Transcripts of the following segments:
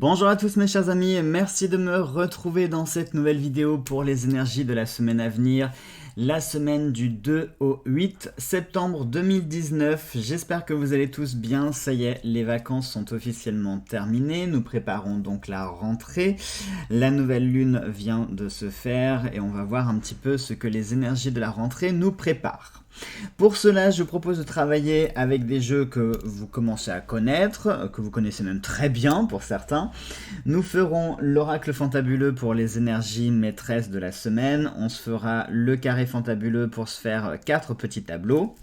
Bonjour à tous mes chers amis, merci de me retrouver dans cette nouvelle vidéo pour les énergies de la semaine à venir, la semaine du 2 au 8 septembre 2019. J'espère que vous allez tous bien, ça y est, les vacances sont officiellement terminées, nous préparons donc la rentrée, la nouvelle lune vient de se faire et on va voir un petit peu ce que les énergies de la rentrée nous préparent. Pour cela, je propose de travailler avec des jeux que vous commencez à connaître, que vous connaissez même très bien pour certains. Nous ferons l'oracle fantabuleux pour les énergies maîtresses de la semaine. On se fera le carré fantabuleux pour se faire 4 petits tableaux.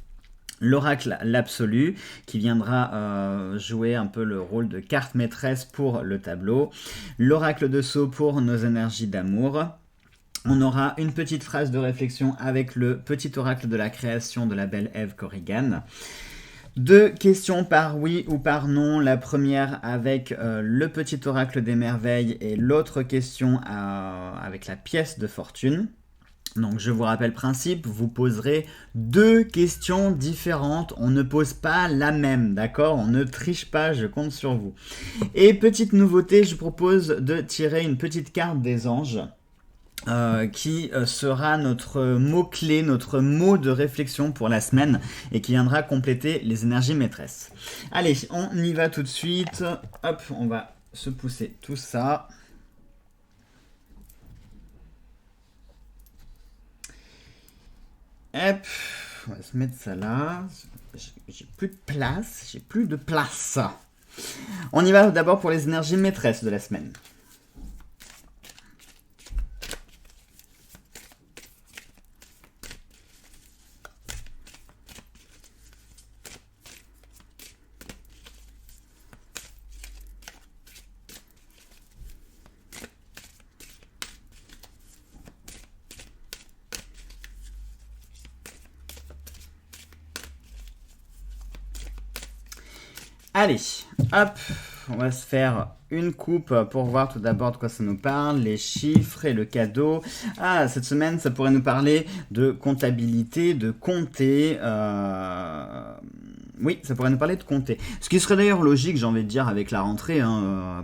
L'oracle l'absolu qui viendra jouer un peu le rôle de carte maîtresse pour le tableau. L'oracle de Sceaux pour nos énergies d'amour. On aura une petite phrase de réflexion avec le petit oracle de la création de la belle Ève Corrigan. 2 questions par oui ou par non. La première avec le petit oracle des merveilles et l'autre question avec la pièce de fortune. Donc je vous rappelle le principe, vous poserez 2 questions différentes, on ne pose pas la même, d'accord? On ne triche pas, je compte sur vous. Et petite nouveauté, je propose de tirer une petite carte des anges. Qui sera notre mot-clé, notre mot de réflexion pour la semaine et qui viendra compléter les énergies maîtresses. Allez, on y va tout de suite. Hop, on va se pousser tout ça. Hop, on va se mettre ça là. J'ai plus de place, On y va d'abord pour les énergies maîtresses de la semaine. Allez, hop, on va se faire une coupe pour voir tout d'abord de quoi ça nous parle, les chiffres et le cadeau. Ah, cette semaine, ça pourrait nous parler de comptabilité, de compter. Oui, ça pourrait nous parler de compter. Ce qui serait d'ailleurs logique, j'ai envie de dire, avec la rentrée,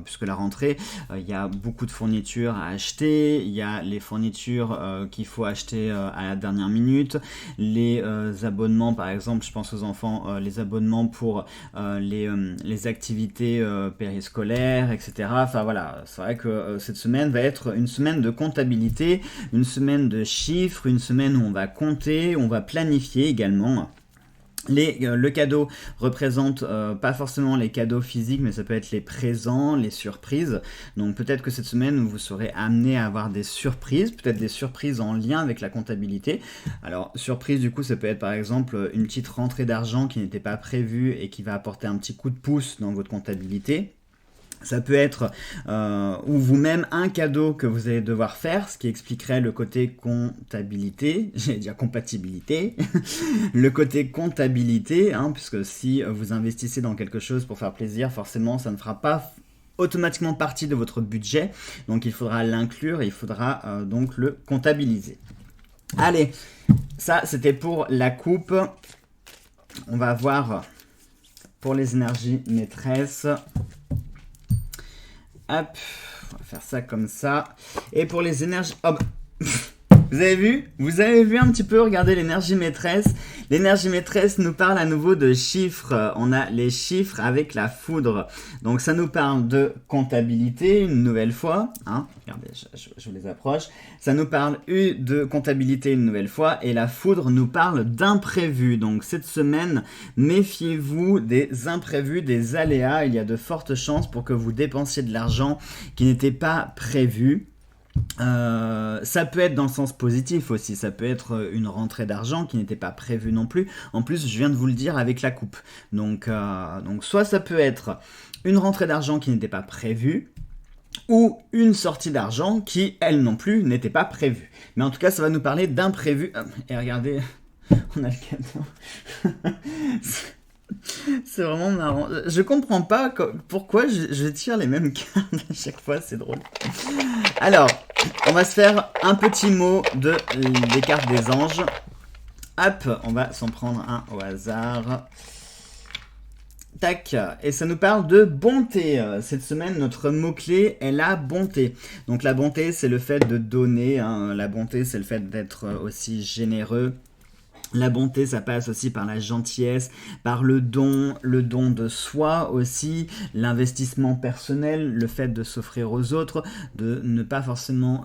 puisque la rentrée, il y a beaucoup de fournitures à acheter, il y a les fournitures qu'il faut acheter à la dernière minute, les abonnements, par exemple, je pense aux enfants, les abonnements pour les activités périscolaires, etc. Enfin voilà, c'est vrai que cette semaine va être une semaine de comptabilité, une semaine de chiffres, une semaine où on va compter, on va planifier également. Le cadeau représente pas forcément les cadeaux physiques, mais ça peut être les présents, les surprises. Donc peut-être que cette semaine, vous serez amené à avoir des surprises, peut-être des surprises en lien avec la comptabilité. Alors, surprise, du coup, ça peut être par exemple une petite rentrée d'argent qui n'était pas prévue et qui va apporter un petit coup de pouce dans votre comptabilité. Ça peut être, ou vous-même, un cadeau que vous allez devoir faire, ce qui expliquerait le côté comptabilité, j'allais dire compatibilité, le côté comptabilité, puisque si vous investissez dans quelque chose pour faire plaisir, forcément, ça ne fera pas automatiquement partie de votre budget, donc il faudra l'inclure, il faudra donc le comptabiliser. Allez, ça c'était pour la coupe. On va voir pour les énergies maîtresses. Hop, on va faire ça comme ça. Et pour les énergies... Oh, vous avez vu? Vous avez vu un petit peu, regardez l'énergie maîtresse. L'énergie maîtresse nous parle à nouveau de chiffres. On a les chiffres avec la foudre. Donc ça nous parle de comptabilité une nouvelle fois. Regardez, je vous les approche. Ça nous parle de comptabilité une nouvelle fois. Et la foudre nous parle d'imprévus. Donc cette semaine, méfiez-vous des imprévus, des aléas. Il y a de fortes chances pour que vous dépensiez de l'argent qui n'était pas prévu. Ça peut être dans le sens positif aussi, ça peut être une rentrée d'argent qui n'était pas prévue non plus. En plus, je viens de vous le dire avec la coupe. Donc soit ça peut être une rentrée d'argent qui n'était pas prévue, ou une sortie d'argent qui, elle non plus, n'était pas prévue. Mais en tout cas, ça va nous parler d'imprévu. Et regardez, on a le cadeau. C'est vraiment marrant. Je comprends pas pourquoi je tire les mêmes cartes à chaque fois, c'est drôle. Alors, on va se faire un petit mot des cartes des anges. Hop, on va s'en prendre un au hasard. Tac, et ça nous parle de bonté. Cette semaine, notre mot-clé est la bonté. Donc la bonté, c'est le fait de donner, hein. La bonté, c'est le fait d'être aussi généreux. La bonté, ça passe aussi par la gentillesse, par le don de soi aussi, l'investissement personnel, le fait de s'offrir aux autres, de ne pas forcément...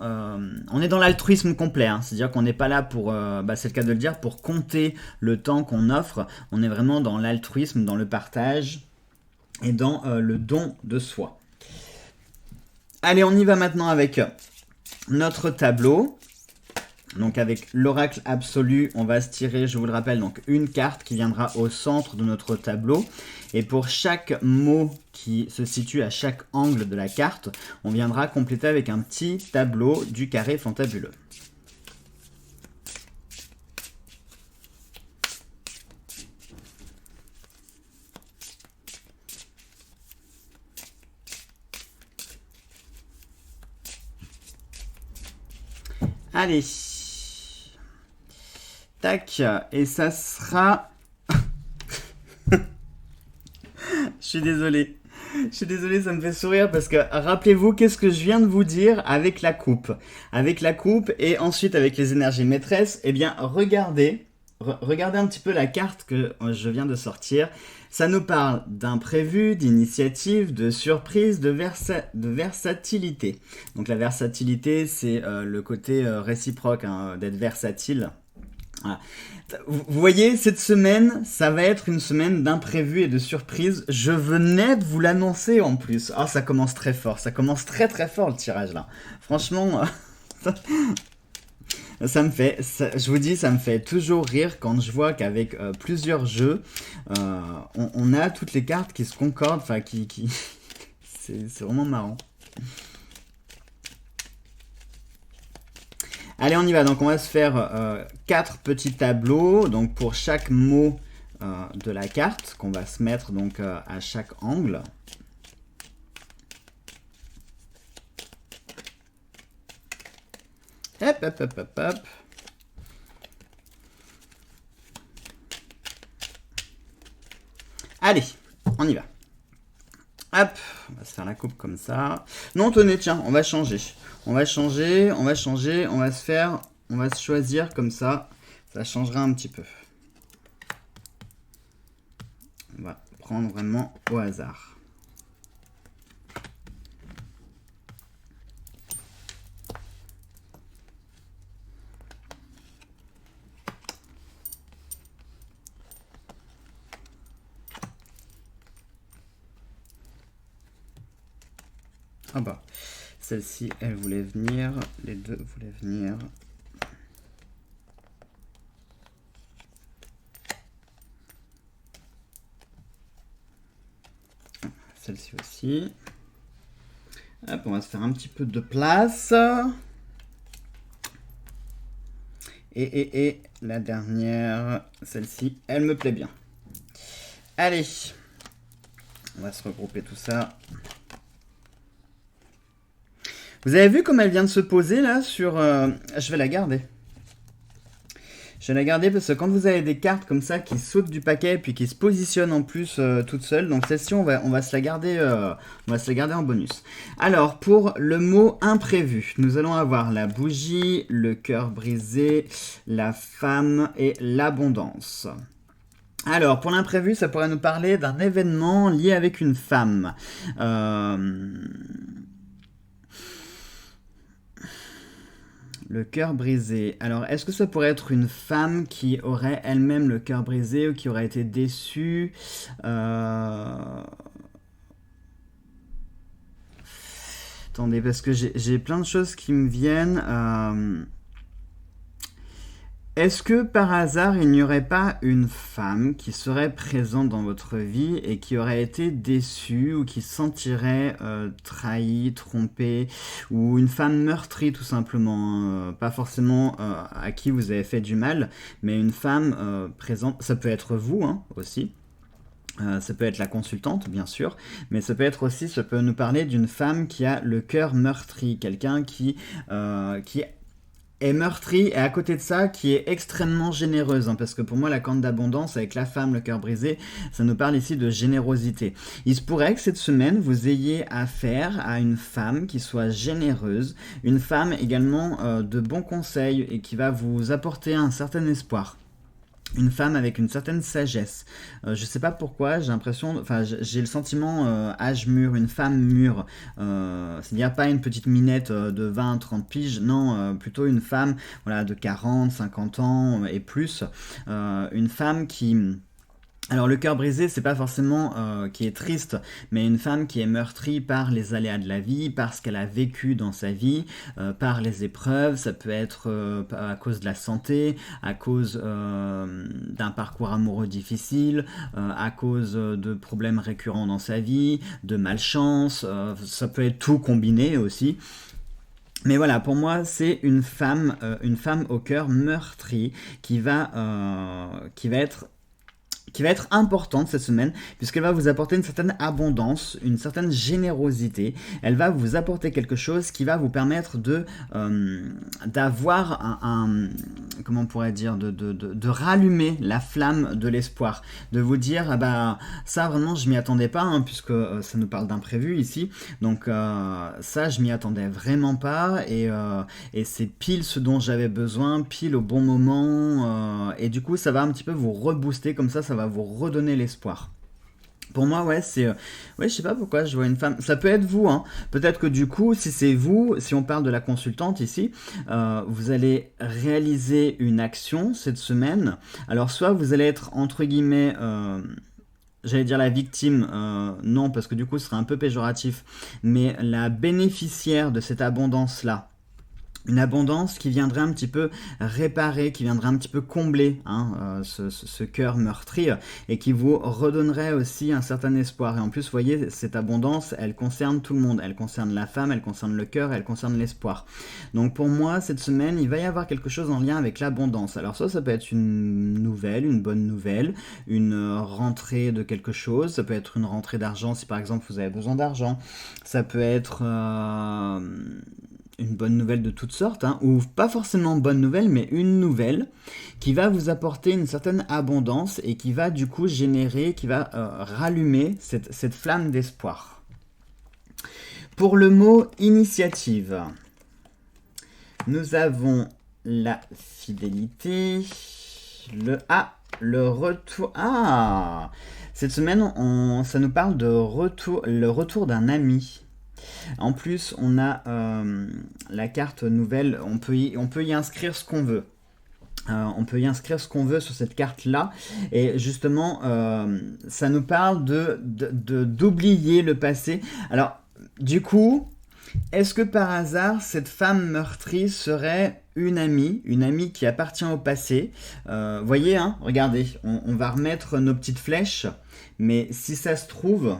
On est dans l'altruisme complet, hein. C'est-à-dire qu'on n'est pas là pour, c'est le cas de le dire, pour compter le temps qu'on offre. On est vraiment dans l'altruisme, dans le partage et dans le don de soi. Allez, on y va maintenant avec notre tableau. Donc avec l'oracle absolu, on va se tirer, je vous le rappelle, donc une carte qui viendra au centre de notre tableau. Et pour chaque mot qui se situe à chaque angle de la carte, on viendra compléter avec un petit tableau du carré fantabuleux. Allez. Tac, et ça sera... Je suis désolé, ça me fait sourire parce que rappelez-vous qu'est-ce que je viens de vous dire avec la coupe. Avec la coupe et ensuite avec les énergies maîtresses, eh bien regardez un petit peu la carte que je viens de sortir. Ça nous parle d'imprévu, d'initiative, de surprise, de versatilité. Donc la versatilité, c'est le côté réciproque, hein, d'être versatile. Voilà. Vous voyez, cette semaine, ça va être une semaine d'imprévus et de surprises. Je venais de vous l'annoncer en plus. Ah, ça commence très fort. Ça commence très très fort le tirage là. Franchement, ça me fait, je vous dis, ça me fait toujours rire quand je vois qu'avec plusieurs jeux, on a toutes les cartes qui se concordent. Enfin, c'est vraiment marrant. Allez, on y va. Donc, on va se faire 4 petits tableaux. Donc, pour chaque mot de la carte, qu'on va se mettre donc à chaque angle. Hop, hop, hop, hop, hop. Allez, on y va. Hop, on va se faire la coupe comme ça. Non, tenez, tiens, on va changer. On va se choisir comme ça. Ça changera un petit peu. On va prendre vraiment au hasard. Ah bah, celle-ci, elle voulait venir. Les deux voulaient venir. Celle-ci aussi. Hop, on va se faire un petit peu de place. Et la dernière, celle-ci, elle me plaît bien. Allez, on va se regrouper tout ça. Vous avez vu comme elle vient de se poser là sur... Je vais la garder. Je vais la garder parce que quand vous avez des cartes comme ça qui sautent du paquet et puis qui se positionnent en plus toutes seules, donc celle-ci on va se la garder, en bonus. Alors pour le mot imprévu, nous allons avoir la bougie, le cœur brisé, la femme et l'abondance. Alors, pour l'imprévu, ça pourrait nous parler d'un événement lié avec une femme. Le cœur brisé. Alors, est-ce que ça pourrait être une femme qui aurait elle-même le cœur brisé ou qui aurait été déçue Attendez, parce que j'ai plein de choses qui me viennent. Est-ce que par hasard, il n'y aurait pas une femme qui serait présente dans votre vie et qui aurait été déçue ou qui se sentirait trahie, trompée, ou une femme meurtrie tout simplement, pas forcément à qui vous avez fait du mal, mais une femme présente, ça peut être vous hein, aussi. Ça peut être la consultante, bien sûr, mais ça peut être aussi, ça peut nous parler d'une femme qui a le cœur meurtri, quelqu'un qui est meurtrie, et à côté de ça, qui est extrêmement généreuse, hein, parce que pour moi, la carte d'abondance, avec la femme, le cœur brisé, ça nous parle ici de générosité. Il se pourrait que cette semaine, vous ayez affaire à une femme qui soit généreuse, une femme également de bons conseils, et qui va vous apporter un certain espoir. Une femme avec une certaine sagesse. Je sais pas pourquoi, j'ai l'impression, enfin j'ai le sentiment âge mûr, une femme mûre. C'est-à-dire pas une petite minette de 20, 30 piges, non, plutôt une femme voilà, de 40, 50 ans et plus. Une femme qui... Alors le cœur brisé, c'est pas forcément qui est triste, mais une femme qui est meurtrie par les aléas de la vie, par ce qu'elle a vécu dans sa vie, par les épreuves. Ça peut être à cause de la santé, à cause d'un parcours amoureux difficile, à cause de problèmes récurrents dans sa vie, de malchance. Ça peut être tout combiné aussi. Mais voilà, pour moi, c'est une femme au cœur meurtri qui va être importante cette semaine, puisqu'elle va vous apporter une certaine abondance, une certaine générosité. Elle va vous apporter quelque chose qui va vous permettre d'avoir comment on pourrait dire, de rallumer la flamme de l'espoir, de vous dire, ah bah, ça vraiment je m'y attendais pas, hein, puisque ça nous parle d'imprévu ici, donc ça je m'y attendais vraiment pas, et c'est pile ce dont j'avais besoin, pile au bon moment, et du coup ça va un petit peu vous rebooster comme ça va vous redonner l'espoir. Pour moi, ouais, c'est... ouais, je sais pas pourquoi je vois une femme... Ça peut être vous, hein. Peut-être que du coup, si c'est vous, si on parle de la consultante ici, vous allez réaliser une action cette semaine. Alors, soit vous allez être, entre guillemets... j'allais dire la victime, non, parce que du coup, ce serait un peu péjoratif, mais la bénéficiaire de cette abondance-là. Une abondance qui viendrait un petit peu réparer, qui viendrait un petit peu combler ce cœur meurtri, et qui vous redonnerait aussi un certain espoir. Et en plus, vous voyez, cette abondance, elle concerne tout le monde. Elle concerne la femme, elle concerne le cœur, elle concerne l'espoir. Donc pour moi, cette semaine, il va y avoir quelque chose en lien avec l'abondance. Alors ça peut être une nouvelle, une bonne nouvelle, une rentrée de quelque chose. Ça peut être une rentrée d'argent si par exemple vous avez besoin d'argent. Ça peut être... une bonne nouvelle de toutes sortes, hein, ou pas forcément bonne nouvelle, mais une nouvelle qui va vous apporter une certaine abondance et qui va du coup générer, qui va rallumer cette flamme d'espoir. Pour le mot initiative, nous avons la fidélité, le retour... Ah, cette semaine, ça nous parle de le retour d'un ami. En plus, on a la carte nouvelle, on peut y inscrire ce qu'on veut. On peut y inscrire ce qu'on veut sur cette carte-là. Et justement, ça nous parle d'oublier le passé. Alors, du coup, est-ce que par hasard, cette femme meurtrie serait une amie qui appartient au passé? Voyez, hein, regardez, on va remettre nos petites flèches. Mais si ça se trouve...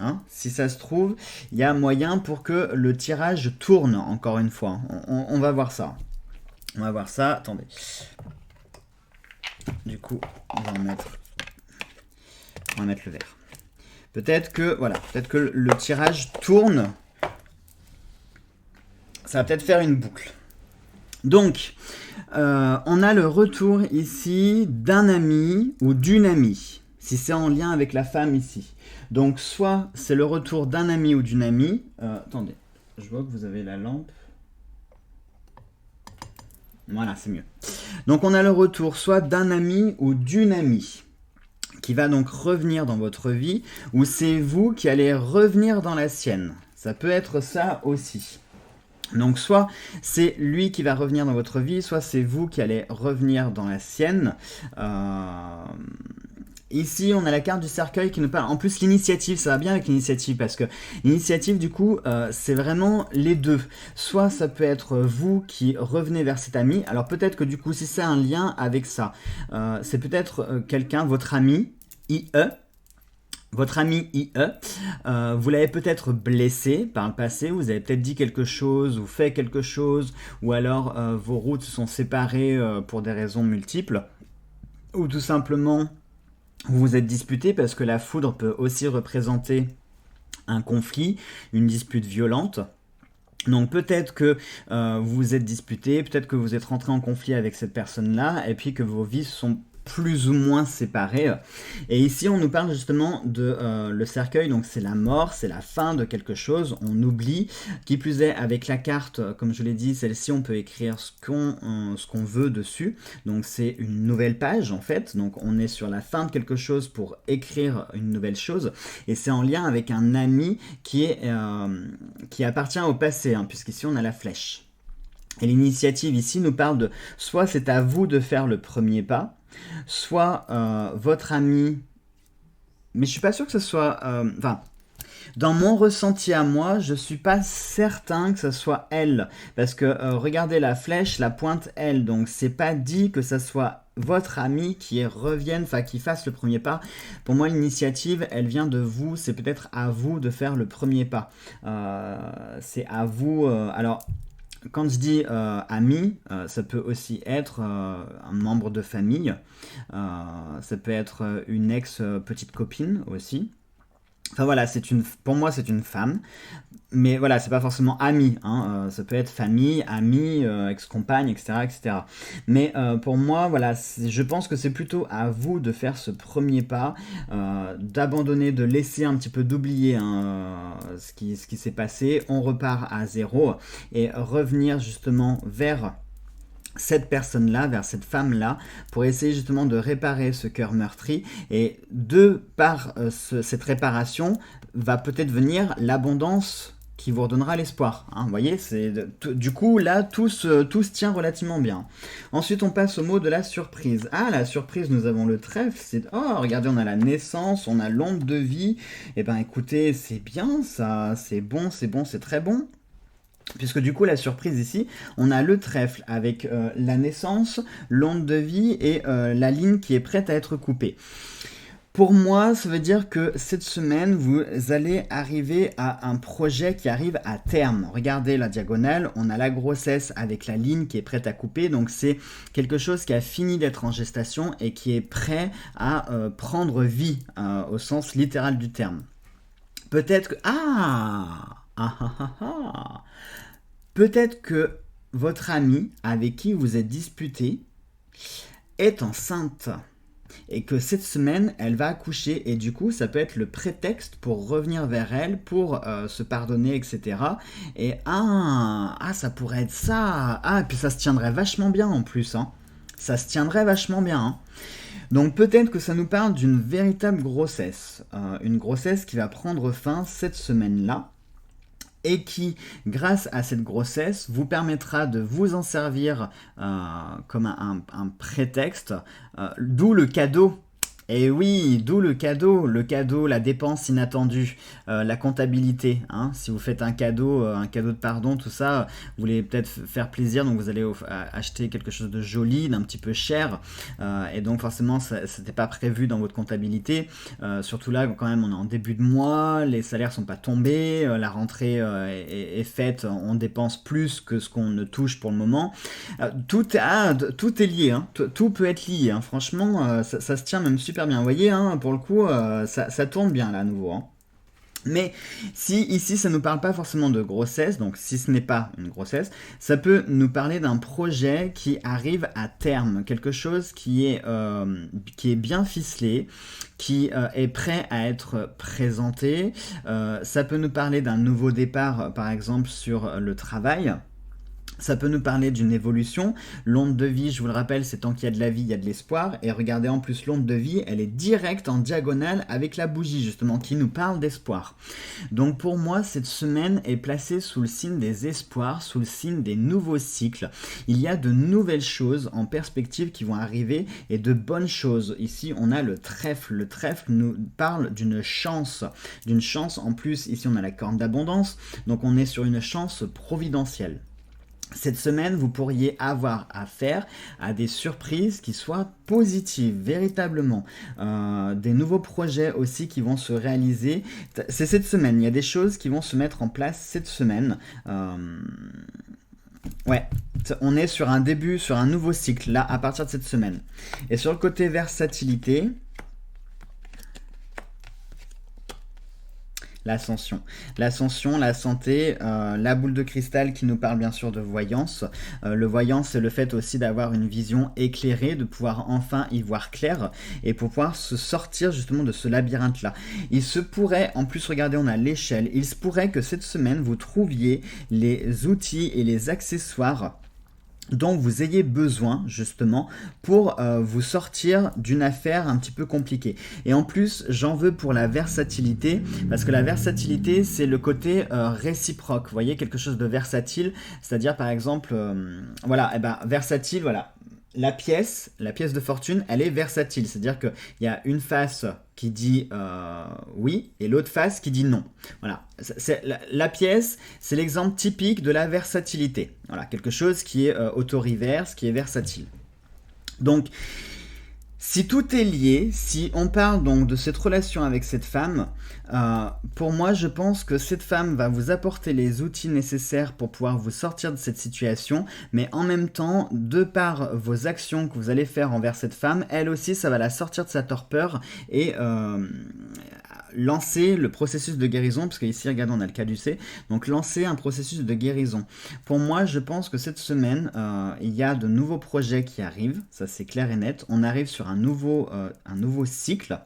Hein, si ça se trouve, il y a moyen pour que le tirage tourne, encore une fois. On va voir ça. On va voir ça. Attendez. Du coup, on va mettre le vert. Peut-être que le tirage tourne. Ça va peut-être faire une boucle. Donc, on a le retour ici d'un ami ou d'une amie. Si c'est en lien avec la femme ici. Donc, soit c'est le retour d'un ami ou d'une amie. Attendez, je vois que vous avez la lampe. Voilà, c'est mieux. Donc, on a le retour soit d'un ami ou d'une amie qui va donc revenir dans votre vie, ou c'est vous qui allez revenir dans la sienne. Ça peut être ça aussi. Donc soit c'est lui qui va revenir dans votre vie, soit c'est vous qui allez revenir dans la sienne. Ici, on a la carte du cercueil qui nous parle. En plus, l'initiative, ça va bien avec l'initiative, parce que l'initiative, du coup, c'est vraiment les deux. Soit ça peut être vous qui revenez vers cet ami. Alors peut-être que du coup, si c'est un lien avec ça, c'est peut-être quelqu'un, votre ami, IE. Votre ami IE, vous l'avez peut-être blessé par le passé, vous avez peut-être dit quelque chose ou fait quelque chose, ou alors vos routes se sont séparées pour des raisons multiples, ou tout simplement vous vous êtes disputé, parce que la foudre peut aussi représenter un conflit, une dispute violente. Donc peut-être que vous vous êtes disputé, peut-être que vous êtes rentré en conflit avec cette personne-là, et puis que vos vies sont plus ou moins séparées. Et ici, on nous parle justement de le cercueil, donc c'est la mort, c'est la fin de quelque chose, on oublie. Qui plus est, avec la carte, comme je l'ai dit, celle-ci, on peut écrire ce qu'on veut dessus. Donc c'est une nouvelle page, en fait. Donc on est sur la fin de quelque chose pour écrire une nouvelle chose. Et c'est en lien avec un ami qui appartient au passé, hein, puisqu'ici on a la flèche. Et l'initiative ici nous parle de soit c'est à vous de faire le premier pas, soit votre ami, mais je suis pas sûr que ce soit, enfin, dans mon ressenti à moi, je suis pas certain que ce soit elle, parce que regardez la flèche, la pointe elle, donc c'est pas dit que ce soit votre ami qui revienne, enfin qui fasse le premier pas. Pour moi, l'initiative, elle vient de vous, c'est peut-être à vous de faire le premier pas. C'est à vous. Alors, quand je dis ami, ça peut aussi être un membre de famille, ça peut être une ex-petite copine aussi. Enfin voilà, pour moi c'est une femme, mais voilà, c'est pas forcément ami, hein, ça peut être famille, ami, ex-compagne, etc., etc. Mais pour moi, voilà, je pense que c'est plutôt à vous de faire ce premier pas, d'abandonner, de laisser un petit peu, d'oublier hein, ce qui s'est passé. On repart à zéro et revenir justement vers cette personne-là, vers cette femme-là, pour essayer justement de réparer ce cœur meurtri. Et par cette réparation, va peut-être venir l'abondance qui vous redonnera l'espoir. Hein, vous voyez, du coup, là, tout se tient relativement bien. Ensuite, on passe au mot de la surprise. Ah, la surprise, nous avons le trèfle. Oh, regardez, on a la naissance, on a l'onde de vie. Eh ben, écoutez, c'est bien ça, c'est bon, c'est très bon. Puisque du coup, la surprise ici, on a le trèfle avec la naissance, l'onde de vie et la ligne qui est prête à être coupée. Pour moi, ça veut dire que cette semaine, vous allez arriver à un projet qui arrive à terme. Regardez la diagonale, on a la grossesse avec la ligne qui est prête à couper. Donc c'est quelque chose qui a fini d'être en gestation et qui est prêt à prendre vie au sens littéral du terme. Peut-être que... Peut-être que votre amie avec qui vous êtes disputé est enceinte et que cette semaine elle va accoucher et du coup ça peut être le prétexte pour revenir vers elle, pour se pardonner, etc. Et ça pourrait être ça. Et puis ça se tiendrait vachement bien en plus. Hein. Ça se tiendrait vachement bien. Hein. Donc peut-être que ça nous parle d'une véritable grossesse. Une grossesse qui va prendre fin cette semaine-là. Et qui, grâce à cette grossesse, vous permettra de vous en servir comme un prétexte, d'où le cadeau. Et oui, d'où le cadeau, la dépense inattendue, la comptabilité. Hein. Si vous faites un cadeau de pardon, tout ça, vous voulez peut-être faire plaisir, donc vous allez acheter quelque chose de joli, d'un petit peu cher, et donc forcément, ça n'était pas prévu dans votre comptabilité. Surtout là, quand même, on est en début de mois, les salaires sont pas tombés, la rentrée est faite, on dépense plus que ce qu'on ne touche pour le moment. Tout est lié, hein. Tout peut être lié. Hein. Franchement, ça se tient même super bien. Vous voyez, hein, pour le coup, ça tourne bien là à nouveau. Hein. Mais si ici ça ne nous parle pas forcément de grossesse, donc si ce n'est pas une grossesse, ça peut nous parler d'un projet qui arrive à terme, quelque chose qui est bien ficelé, qui est prêt à être présenté. Ça peut nous parler d'un nouveau départ, par exemple sur le travail. Ça peut nous parler d'une évolution. L'onde de vie, je vous le rappelle, c'est tant qu'il y a de la vie, il y a de l'espoir. Et regardez en plus, l'onde de vie, elle est directe en diagonale avec la bougie, justement, qui nous parle d'espoir. Donc pour moi, cette semaine est placée sous le signe des espoirs, sous le signe des nouveaux cycles. Il y a de nouvelles choses en perspective qui vont arriver et de bonnes choses. Ici, on a le trèfle. Le trèfle nous parle d'une chance. D'une chance, en plus, ici, on a la corne d'abondance. Donc on est sur une chance providentielle. Cette semaine, vous pourriez avoir affaire à des surprises qui soient positives, véritablement. Des nouveaux projets aussi qui vont se réaliser. C'est cette semaine, il y a des choses qui vont se mettre en place cette semaine. Ouais, on est sur un début, sur un nouveau cycle, là, à partir de cette semaine. Et sur le côté versatilité... l'ascension. L'ascension, la santé, la boule de cristal qui nous parle bien sûr de voyance. Le voyance, c'est le fait aussi d'avoir une vision éclairée, de pouvoir enfin y voir clair et pour pouvoir se sortir justement de ce labyrinthe-là. Il se pourrait, en plus regardez, on a l'échelle, il se pourrait que cette semaine vous trouviez les outils et les accessoires dont vous ayez besoin justement pour vous sortir d'une affaire un petit peu compliquée. Et en plus, j'en veux pour la versatilité, parce que la versatilité, c'est le côté réciproque. Vous voyez, quelque chose de versatile, c'est-à-dire par exemple, voilà, et ben versatile, voilà. La pièce de fortune, elle est versatile, c'est-à-dire qu'il y a une face qui dit oui et l'autre face qui dit non. Voilà, la pièce, c'est l'exemple typique de la versatilité. Voilà, quelque chose qui est auto-reverse, qui est versatile. Donc, si tout est lié, si on parle donc de cette relation avec cette femme, pour moi je pense que cette femme va vous apporter les outils nécessaires pour pouvoir vous sortir de cette situation, mais en même temps, de par vos actions que vous allez faire envers cette femme, elle aussi ça va la sortir de sa torpeur et lancer le processus de guérison, parce qu'ici regardez on a le caducée, donc lancer un processus de guérison. Pour moi je pense que cette semaine il y a de nouveaux projets qui arrivent, ça c'est clair et net, on arrive sur un nouveau cycle,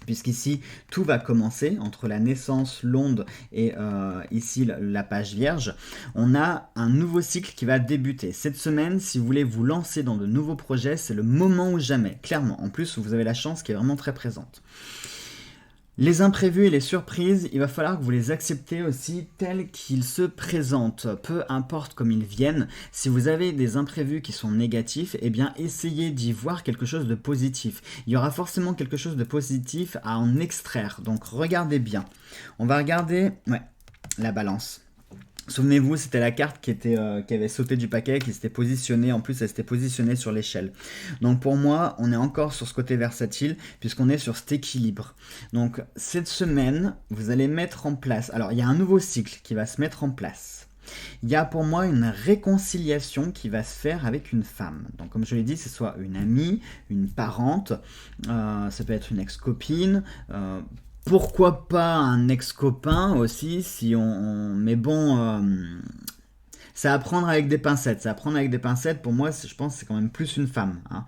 puisqu'ici tout va commencer entre la naissance, l'onde et ici la page vierge. On a un nouveau cycle qui va débuter. Cette semaine, si vous voulez vous lancer dans de nouveaux projets, c'est le moment ou jamais, clairement. En plus, vous avez la chance qui est vraiment très présente. Les imprévus et les surprises, il va falloir que vous les acceptez aussi tels qu'ils se présentent, peu importe comme ils viennent. Si vous avez des imprévus qui sont négatifs, eh bien essayez d'y voir quelque chose de positif. Il y aura forcément quelque chose de positif à en extraire, donc regardez bien. On va regarder la balance. Souvenez-vous, c'était la carte qui avait sauté du paquet, qui s'était positionnée, en plus elle s'était positionnée sur l'échelle. Donc pour moi, on est encore sur ce côté versatile, puisqu'on est sur cet équilibre. Donc cette semaine, vous allez mettre en place, alors il y a un nouveau cycle qui va se mettre en place. Il y a pour moi une réconciliation qui va se faire avec une femme. Donc comme je l'ai dit, c'est soit une amie, une parente, ça peut être une ex-copine, pourquoi pas un ex-copain aussi, si on... Mais bon, c'est à prendre avec des pincettes. C'est à prendre avec des pincettes, pour moi, je pense que c'est quand même plus une femme. Hein.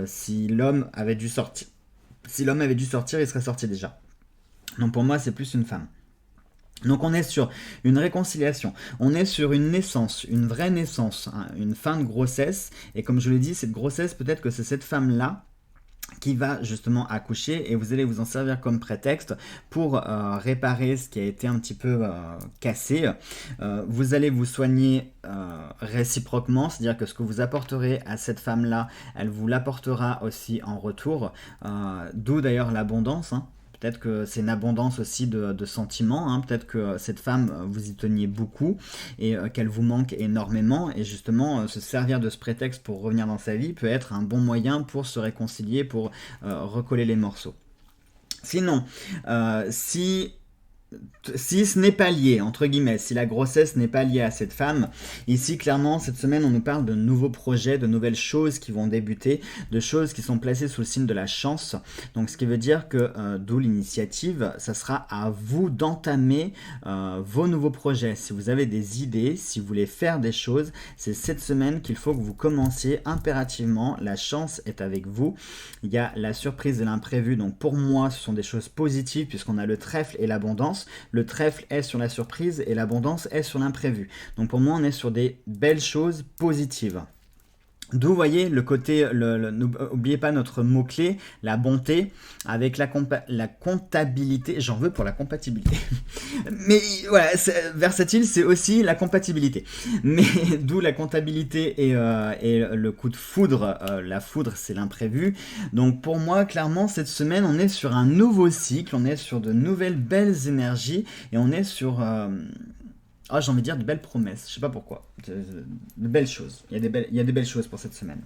Si l'homme avait dû sortir... Si l'homme avait dû sortir, il serait sorti déjà. Donc pour moi, c'est plus une femme. Donc on est sur une réconciliation, on est sur une naissance, une vraie naissance, hein, une fin de grossesse. Et comme je l'ai dit, cette grossesse, peut-être que c'est cette femme-là qui va justement accoucher et vous allez vous en servir comme prétexte pour réparer ce qui a été un petit peu cassé. Vous allez vous soigner réciproquement, c'est-à-dire que ce que vous apporterez à cette femme-là, elle vous l'apportera aussi en retour, d'où d'ailleurs l'abondance. Hein. Peut-être que c'est une abondance aussi de sentiments, hein. Peut-être que cette femme, vous y teniez beaucoup et qu'elle vous manque énormément. Et justement, se servir de ce prétexte pour revenir dans sa vie peut être un bon moyen pour se réconcilier, pour recoller les morceaux. Sinon, si ce n'est pas lié, entre guillemets, si la grossesse n'est pas liée à cette femme, ici clairement cette semaine on nous parle de nouveaux projets, de nouvelles choses qui vont débuter, de choses qui sont placées sous le signe de la chance, donc ce qui veut dire que d'où l'initiative, ça sera à vous d'entamer vos nouveaux projets. Si vous avez des idées, si vous voulez faire des choses, c'est cette semaine qu'il faut que vous commenciez impérativement, la chance est avec vous, il y a la surprise et l'imprévu, donc pour moi ce sont des choses positives puisqu'on a le trèfle et l'abondance. Le trèfle est sur la surprise et l'abondance est sur l'imprévu. Donc pour moi, on est sur des belles choses positives. D'où, vous voyez, le côté, n'oubliez pas notre mot-clé, la bonté, avec la comptabilité, j'en veux pour la compatibilité. Mais voilà, versatile, c'est aussi la compatibilité. Mais d'où la comptabilité et le coup de foudre, la foudre, c'est l'imprévu. Donc pour moi, clairement, cette semaine, on est sur un nouveau cycle, on est sur de nouvelles belles énergies, et on est sur... j'ai envie de dire de belles promesses, je sais pas pourquoi, de belles choses, il y a des belles choses pour cette semaine.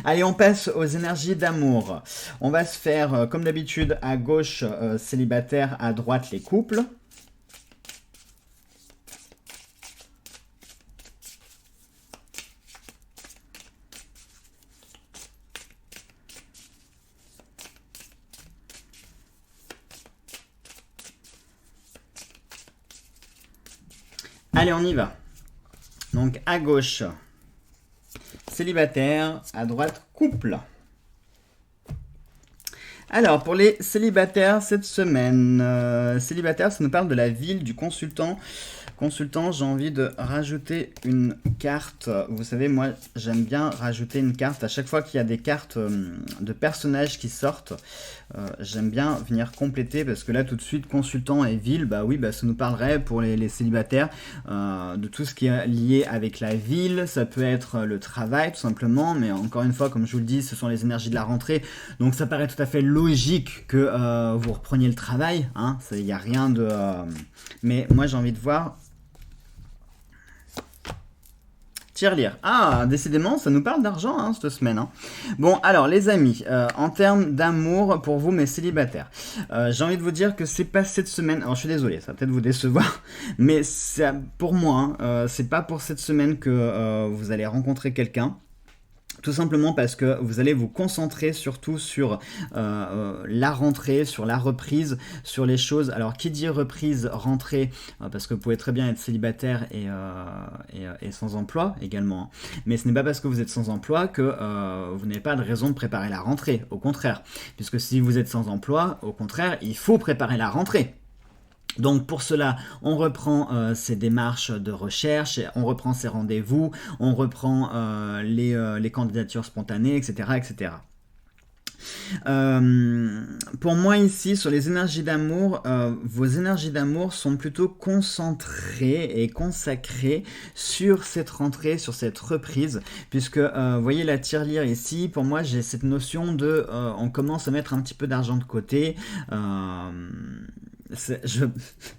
Allez, on passe aux énergies d'amour. On va se faire, comme d'habitude, à gauche, célibataire, à droite, les couples. Allez, on y va. Donc, à gauche, célibataire, à droite, couple. Alors, pour les célibataires cette semaine, célibataire, ça nous parle de la ville, du consultant. Consultant, j'ai envie de rajouter une carte. Vous savez, moi, j'aime bien rajouter une carte. À chaque fois qu'il y a des cartes de personnages qui sortent, j'aime bien venir compléter parce que là, tout de suite, consultant et ville, bah oui, bah, ça nous parlerait pour les célibataires de tout ce qui est lié avec la ville. Ça peut être le travail, tout simplement. Mais encore une fois, comme je vous le dis, ce sont les énergies de la rentrée. Donc, ça paraît tout à fait logique que vous repreniez le travail. Hein. Il n'y a rien de... Mais moi, j'ai envie de voir... Tirelire. Ah, décidément, ça nous parle d'argent hein, cette semaine. Hein. Bon, alors les amis, en termes d'amour pour vous, mes célibataires, j'ai envie de vous dire que c'est pas cette semaine. Alors je suis désolé, ça va peut-être vous décevoir, mais pour moi, c'est pas pour cette semaine que vous allez rencontrer quelqu'un. Tout simplement parce que vous allez vous concentrer surtout sur la rentrée, sur la reprise, sur les choses. Alors, qui dit reprise, rentrée, parce que vous pouvez très bien être célibataire et sans emploi également. Hein. Mais ce n'est pas parce que vous êtes sans emploi que vous n'avez pas de raison de préparer la rentrée. Au contraire, puisque si vous êtes sans emploi, au contraire, il faut préparer la rentrée. Donc pour cela, on reprend ces démarches de recherche, on reprend ces rendez-vous, on reprend les candidatures spontanées, etc. etc. Pour moi ici, sur les énergies d'amour, vos énergies d'amour sont plutôt concentrées et consacrées sur cette rentrée, sur cette reprise, puisque vous voyez la tirelire ici, pour moi j'ai cette notion de on commence à mettre un petit peu d'argent de côté,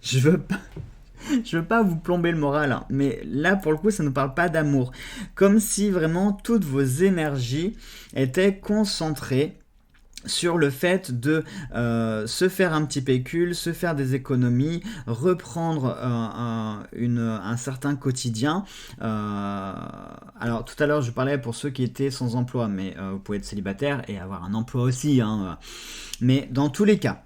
je veux pas vous plomber le moral, hein, mais là pour le coup ça ne parle pas d'amour. Comme si vraiment toutes vos énergies étaient concentrées sur le fait de se faire un petit pécule, se faire des économies, reprendre un certain quotidien. Alors tout à l'heure je parlais pour ceux qui étaient sans emploi, mais vous pouvez être célibataire et avoir un emploi aussi. Hein, mais dans tous les cas,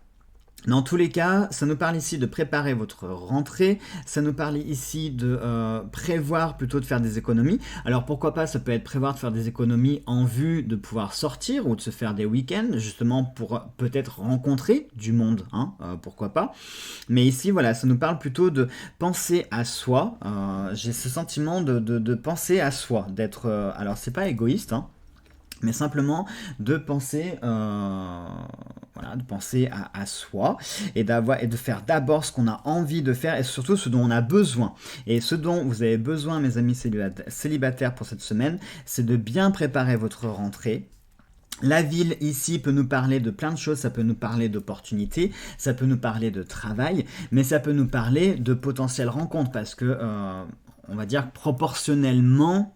ça nous parle ici de préparer votre rentrée, ça nous parle ici de prévoir plutôt de faire des économies. Alors pourquoi pas, ça peut être prévoir de faire des économies en vue de pouvoir sortir ou de se faire des week-ends, justement pour peut-être rencontrer du monde, hein, pourquoi pas. Mais ici, voilà, ça nous parle plutôt de penser à soi. J'ai ce sentiment de penser à soi, d'être... alors c'est pas égoïste, hein, mais simplement de penser, de penser à soi et de faire d'abord ce qu'on a envie de faire et surtout ce dont on a besoin. Et ce dont vous avez besoin, mes amis célibataires, pour cette semaine, c'est de bien préparer votre rentrée. La ville ici peut nous parler de plein de choses, ça peut nous parler d'opportunités, ça peut nous parler de travail, mais ça peut nous parler de potentielles rencontres parce que, on va dire proportionnellement,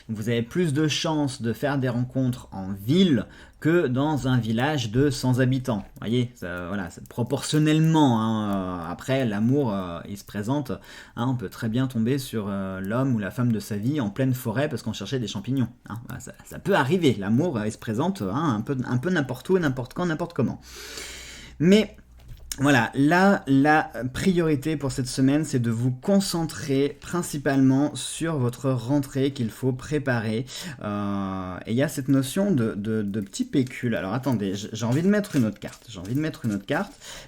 vous avez plus de chances de faire des rencontres en ville que dans un village de 100 habitants. Vous voyez, voilà, proportionnellement. Hein, après, l'amour, il se présente. Hein, on peut très bien tomber sur l'homme ou la femme de sa vie en pleine forêt parce qu'on cherchait des champignons. Hein, voilà, ça peut arriver. L'amour, il se présente un peu n'importe où, n'importe quand, n'importe comment. Mais... voilà, là, la priorité pour cette semaine, c'est de vous concentrer principalement sur votre rentrée qu'il faut préparer. Et il y a cette notion de petit pécule. Alors attendez, j'ai envie de mettre une autre carte.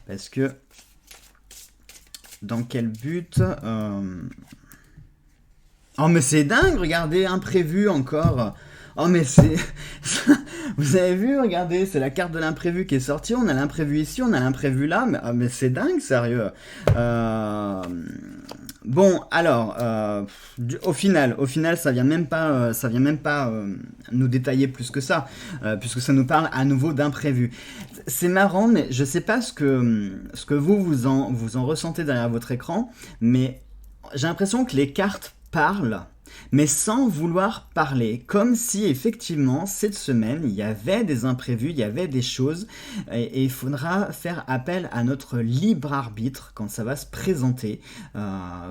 Parce que... dans quel but Oh mais c'est dingue, regardez, imprévu encore. Oh mais c'est... Vous avez vu, regardez, c'est la carte de l'imprévu qui est sortie, on a l'imprévu ici, on a l'imprévu là, mais c'est dingue, sérieux. Bon, alors, au final, ça vient même pas nous détailler plus que ça, puisque ça nous parle à nouveau d'imprévu. C'est marrant, mais je sais pas ce que vous en ressentez derrière votre écran, mais j'ai l'impression que les cartes parlent, mais sans vouloir parler, comme si effectivement cette semaine il y avait des imprévus, il y avait des choses, et il faudra faire appel à notre libre arbitre quand ça va se présenter,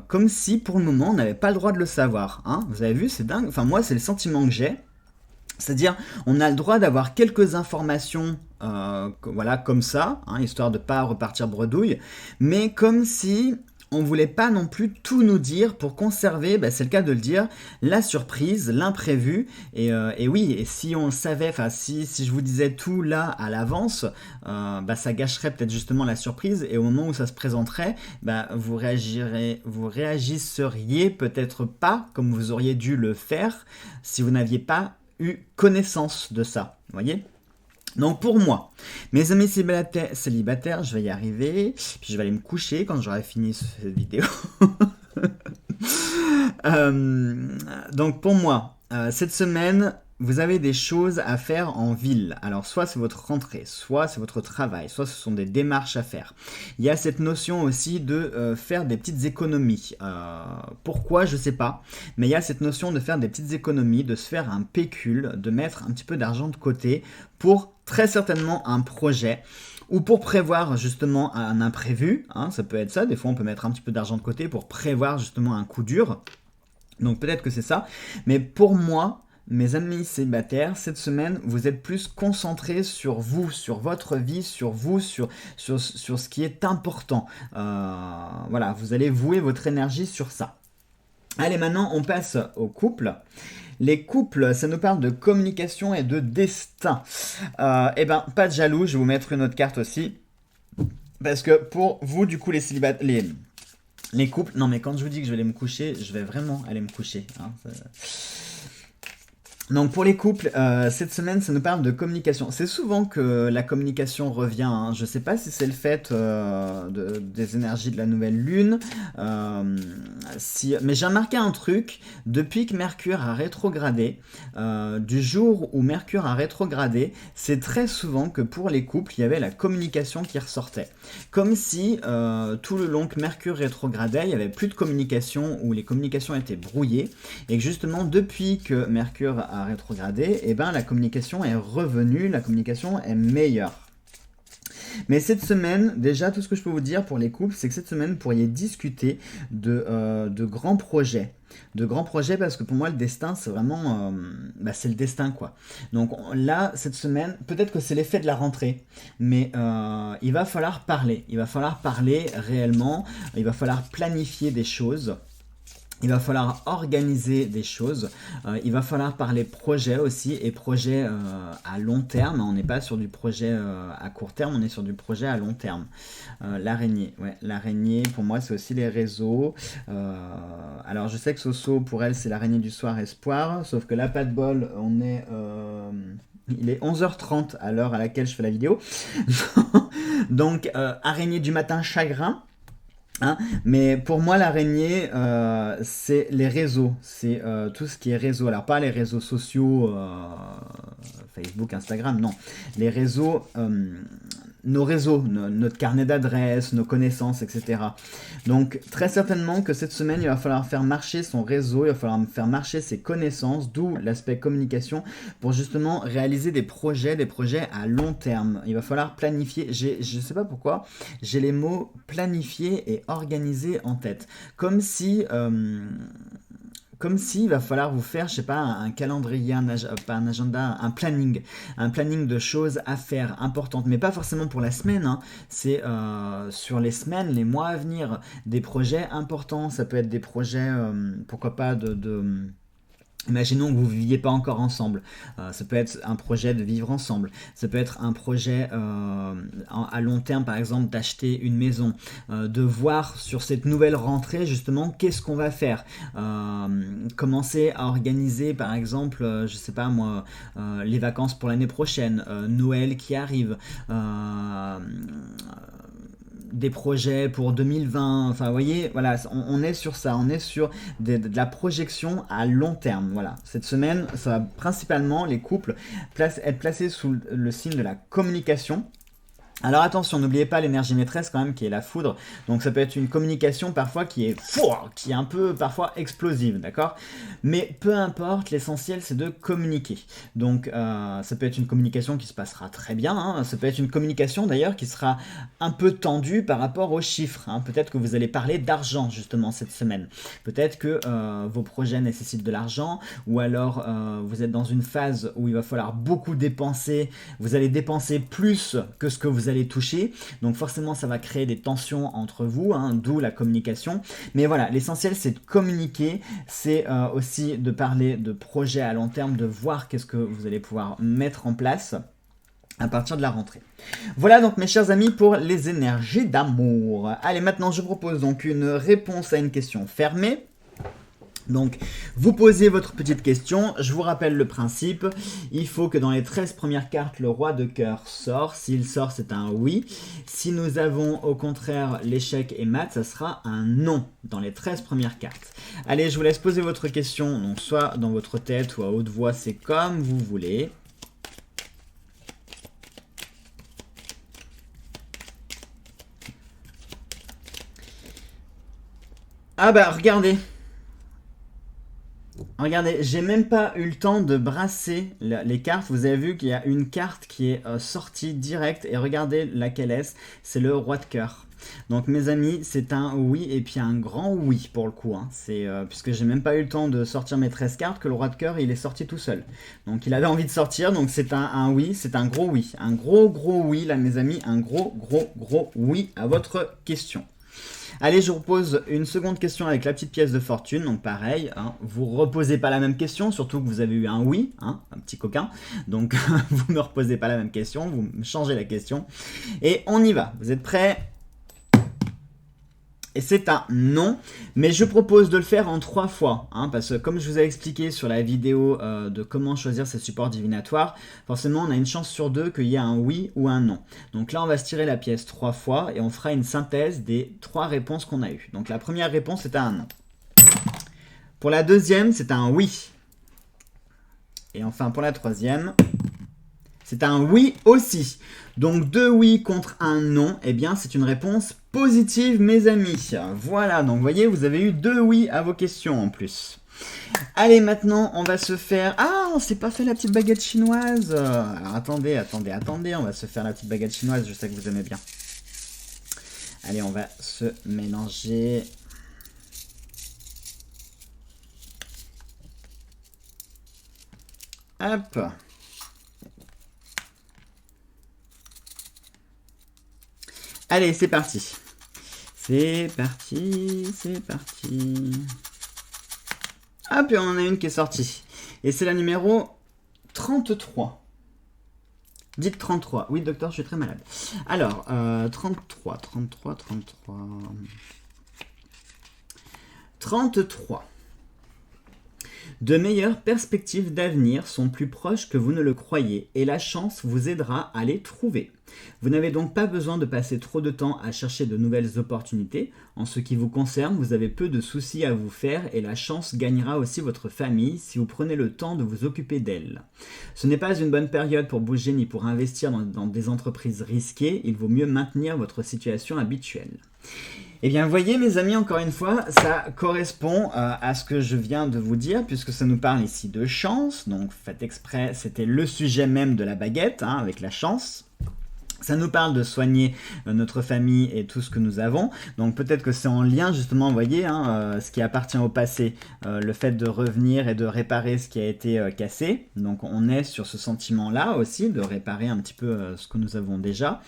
comme si pour le moment on n'avait pas le droit de le savoir. Hein. Vous avez vu, c'est dingue, enfin moi c'est le sentiment que j'ai. C'est-à-dire, on a le droit d'avoir quelques informations, voilà, comme ça, hein, histoire de ne pas repartir bredouille, mais comme si on voulait pas non plus tout nous dire pour conserver, c'est le cas de le dire, la surprise, l'imprévu. Et oui, et si on le savait, enfin si je vous disais tout là à l'avance, ça gâcherait peut-être justement la surprise. Et au moment où ça se présenterait, vous réagisseriez peut-être pas comme vous auriez dû le faire si vous n'aviez pas eu connaissance de ça. Vous voyez ? Donc pour moi, mes amis célibataires, je vais y arriver, puis je vais aller me coucher quand j'aurai fini cette vidéo. Donc pour moi, cette semaine, vous avez des choses à faire en ville. Alors soit c'est votre rentrée, soit c'est votre travail, soit ce sont des démarches à faire. Il y a cette notion aussi de faire des petites économies. Pourquoi, je sais pas, mais il y a cette notion de faire des petites économies, de se faire un pécule, de mettre un petit peu d'argent de côté pour très certainement un projet ou pour prévoir justement un imprévu, ça peut être ça, des fois on peut mettre un petit peu d'argent de côté pour prévoir justement un coup dur, donc peut-être que c'est ça, mais pour moi, mes amis célibataires, cette semaine, vous êtes plus concentrés sur vous, sur votre vie, sur vous, sur ce qui est important. Voilà, vous allez vouer votre énergie sur ça. Allez, maintenant, on passe au couple. Les couples, ça nous parle de communication et de destin. Pas de jaloux, je vais vous mettre une autre carte aussi. Parce que pour vous, du coup, les célibataires... Les couples... Non, mais quand je vous dis que je vais aller me coucher, je vais vraiment aller me coucher. Donc pour les couples, cette semaine, ça nous parle de communication. C'est souvent que la communication revient. Je ne sais pas si c'est le fait des énergies de la nouvelle lune. Mais j'ai remarqué un truc. Depuis que Mercure a rétrogradé, du jour où Mercure a rétrogradé, c'est très souvent que pour les couples, il y avait la communication qui ressortait. Comme si tout le long que Mercure rétrogradait, il n'y avait plus de communication, ou les communications étaient brouillées. Et que justement, depuis que Mercure a rétrogradé, la communication est revenue, la communication est meilleure. Mais cette semaine, déjà, tout ce que je peux vous dire pour les couples, c'est que cette semaine, vous pourriez discuter de grands projets. De grands projets, parce que pour moi, le destin, c'est vraiment... c'est le destin, quoi. Donc là, cette semaine, peut-être que c'est l'effet de la rentrée, mais il va falloir parler. Il va falloir parler réellement, il va falloir planifier des choses. Il va falloir organiser des choses, il va falloir parler projet aussi, et projet à long terme. On n'est pas sur du projet à court terme, on est sur du projet à long terme. L'araignée, ouais, l'araignée, pour moi, c'est aussi les réseaux. Alors, je sais que Soso, pour elle, c'est l'araignée du soir espoir, sauf que là, pas de bol, on est... il est 11h30 à l'heure à laquelle je fais la vidéo. Donc, araignée du matin, chagrin. Mais pour moi, l'araignée, c'est les réseaux, c'est tout ce qui est réseau. Alors pas les réseaux sociaux, Facebook, Instagram, non. Les réseaux, nos réseaux, notre carnet d'adresses, nos connaissances, etc. Donc très certainement que cette semaine, il va falloir faire marcher son réseau, il va falloir faire marcher ses connaissances, d'où l'aspect communication, pour justement réaliser des projets à long terme. Il va falloir planifier, je ne sais pas pourquoi, j'ai les mots planifier et organiser en tête. Comme si il va falloir vous faire, je sais pas, un calendrier, pas un agenda, un planning de choses à faire importantes, mais pas forcément pour la semaine, c'est sur les semaines, les mois à venir, des projets importants. Ça peut être des projets, pourquoi pas imaginons que vous ne viviez pas encore ensemble, ça peut être un projet de vivre ensemble, ça peut être un projet à long terme, par exemple d'acheter une maison, de voir sur cette nouvelle rentrée justement qu'est-ce qu'on va faire, commencer à organiser par exemple, je sais pas moi, les vacances pour l'année prochaine, Noël qui arrive, des projets pour 2020, enfin vous voyez, voilà, on est sur ça, on est sur de la projection à long terme. Voilà, cette semaine, ça va principalement, les couples, être placés sous le signe de la communication. Alors attention, n'oubliez pas l'énergie maîtresse quand même qui est la foudre, donc ça peut être une communication parfois qui est un peu parfois explosive, d'accord? Mais peu importe, l'essentiel c'est de communiquer. Donc ça peut être une communication qui se passera très bien, ça peut être une communication d'ailleurs qui sera un peu tendue par rapport aux chiffres. Peut-être que vous allez parler d'argent justement cette semaine. Peut-être que vos projets nécessitent de l'argent, ou alors vous êtes dans une phase où il va falloir beaucoup dépenser, vous allez dépenser plus que ce que vous vous allez toucher. Donc forcément, ça va créer des tensions entre vous, hein, d'où la communication. Mais voilà, l'essentiel, c'est de communiquer. C'est aussi de parler de projets à long terme, de voir qu'est-ce que vous allez pouvoir mettre en place à partir de la rentrée. Voilà donc mes chers amis pour les énergies d'amour. Allez, maintenant je propose donc une réponse à une question fermée. Donc, vous posez votre petite question, je vous rappelle le principe, il faut que dans les 13 premières cartes, le roi de cœur sort, s'il sort c'est un oui, si nous avons au contraire l'échec et mat, ça sera un non dans les 13 premières cartes. Allez, je vous laisse poser votre question, donc soit dans votre tête ou à haute voix, c'est comme vous voulez. Ah bah regardez, j'ai même pas eu le temps de brasser les cartes. Vous avez vu qu'il y a une carte qui est sortie directe et regardez laquelle est-ce. C'est le roi de cœur. Donc mes amis, c'est un oui et puis un grand oui pour le coup. Hein. Puisque j'ai même pas eu le temps de sortir mes 13 cartes que le roi de cœur il est sorti tout seul. Donc il avait envie de sortir, donc c'est un oui, c'est un gros oui. Un gros oui là mes amis, un gros oui à votre question. Allez, je vous pose une seconde question avec la petite pièce de fortune. Donc pareil, hein, vous ne reposez pas la même question, surtout que vous avez eu un oui, hein, un petit coquin. Donc vous ne me reposez pas la même question, vous me changez la question. Et on y va. Vous êtes prêts ? Et c'est un non, mais je propose de le faire en 3 fois, hein, parce que comme je vous ai expliqué sur la vidéo de comment choisir ses supports divinatoires, forcément on a une chance sur 2 qu'il y ait un oui ou un non. Donc là on va se tirer la pièce 3 fois et on fera une synthèse des 3 réponses qu'on a eues. Donc la première réponse c'est un non. Pour la deuxième c'est un oui. Et enfin pour la troisième, c'est un oui aussi. Donc 2 oui contre un non, eh bien c'est une réponse positive mes amis. Voilà, donc vous voyez, vous avez eu 2 oui à vos questions en plus. Allez, maintenant on va se faire... Ah, on s'est pas fait la petite baguette chinoise. Alors attendez, on va se faire la petite baguette chinoise, je sais que vous aimez bien. Allez, on va se mélanger... Hop. Allez, c'est parti. C'est parti. Hop, et on en a une qui est sortie. Et c'est la numéro 33. Dites 33. Oui, docteur, je suis très malade. Alors, 33. 33. De meilleures perspectives d'avenir sont plus proches que vous ne le croyez et la chance vous aidera à les trouver. Vous n'avez donc pas besoin de passer trop de temps à chercher de nouvelles opportunités. En ce qui vous concerne, vous avez peu de soucis à vous faire et la chance gagnera aussi votre famille si vous prenez le temps de vous occuper d'elle. Ce n'est pas une bonne période pour bouger ni pour investir dans des entreprises risquées, il vaut mieux maintenir votre situation habituelle. Eh bien, vous voyez, mes amis, encore une fois, ça correspond à ce que je viens de vous dire, puisque ça nous parle ici de chance. Donc, faites exprès, c'était le sujet même de la baguette, hein, avec la chance. Ça nous parle de soigner notre famille et tout ce que nous avons. Donc peut-être que c'est en lien justement, vous voyez, hein, ce qui appartient au passé, le fait de revenir et de réparer ce qui a été cassé. Donc on est sur ce sentiment-là aussi, de réparer un petit peu ce que nous avons déjà.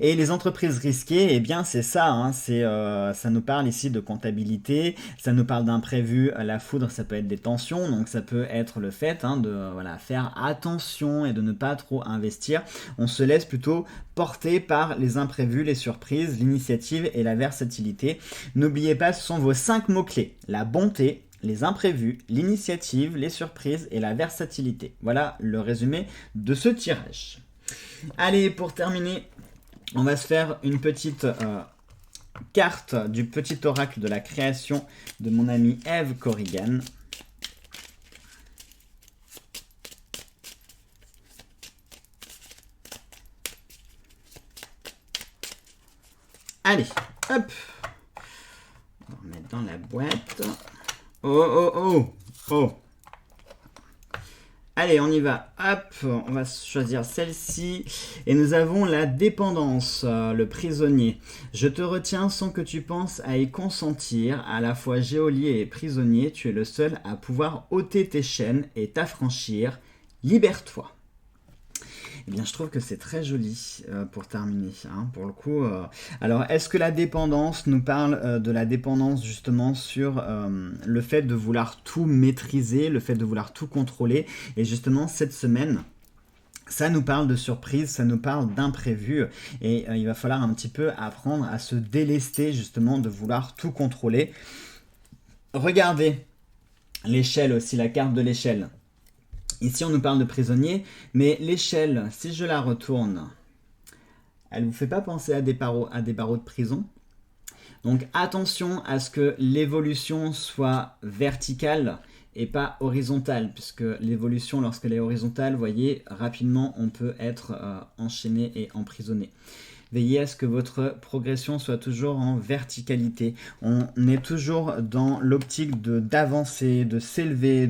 Et les entreprises risquées, eh bien c'est ça, hein, ça nous parle ici de comptabilité, ça nous parle d'imprévu, la foudre ça peut être des tensions, donc ça peut être le fait de faire attention et de ne pas trop investir. On se laisse plutôt porté par les imprévus, les surprises, l'initiative et la versatilité. N'oubliez pas, ce sont vos 5 mots-clés. La bonté, les imprévus, l'initiative, les surprises et la versatilité. Voilà le résumé de ce tirage. Allez, pour terminer, on va se faire une petite carte du petit oracle de la création de mon amie Eve Corrigan. Allez, hop. On va remettre dans la boîte. Oh. Allez, on y va. Hop, on va choisir celle-ci. Et nous avons la dépendance, le prisonnier. Je te retiens sans que tu penses à y consentir. À la fois geôlier et prisonnier, tu es le seul à pouvoir ôter tes chaînes et t'affranchir. Libère-toi. Eh bien, je trouve que c'est très joli pour terminer, hein, pour le coup. Alors, est-ce que la dépendance nous parle de la dépendance justement sur le fait de vouloir tout maîtriser, le fait de vouloir tout contrôler? Et justement, cette semaine, ça nous parle de surprise, ça nous parle d'imprévu et il va falloir un petit peu apprendre à se délester justement de vouloir tout contrôler. Regardez l'échelle aussi, la carte de l'échelle. Ici, on nous parle de prisonnier, mais l'échelle, si je la retourne, elle ne vous fait pas penser à des barreaux de prison? Donc attention à ce que l'évolution soit verticale et pas horizontale, puisque l'évolution, lorsqu'elle est horizontale, vous voyez, rapidement, on peut être enchaîné et emprisonné. Veillez à ce que votre progression soit toujours en verticalité. On est toujours dans l'optique d'avancer, de s'élever,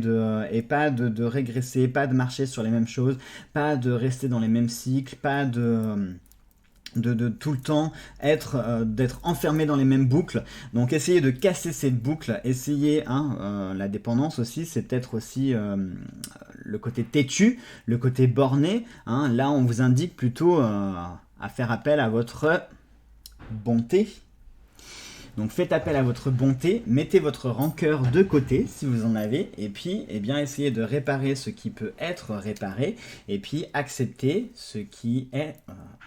et pas de régresser, pas de marcher sur les mêmes choses, pas de rester dans les mêmes cycles, pas de tout le temps d'être enfermé dans les mêmes boucles. Donc essayez de casser cette boucle, essayez, la dépendance aussi, c'est peut-être aussi le côté têtu, le côté borné, hein. Là on vous indique plutôt à faire appel à votre bonté. Donc faites appel à votre bonté, mettez votre rancœur de côté si vous en avez, et puis essayez de réparer ce qui peut être réparé, et puis accepter ce qui est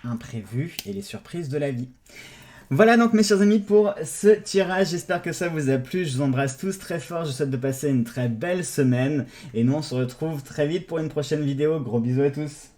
imprévu et les surprises de la vie. Voilà donc mes chers amis pour ce tirage, j'espère que ça vous a plu, je vous embrasse tous très fort, je vous souhaite de passer une très belle semaine, et nous on se retrouve très vite pour une prochaine vidéo, gros bisous à tous.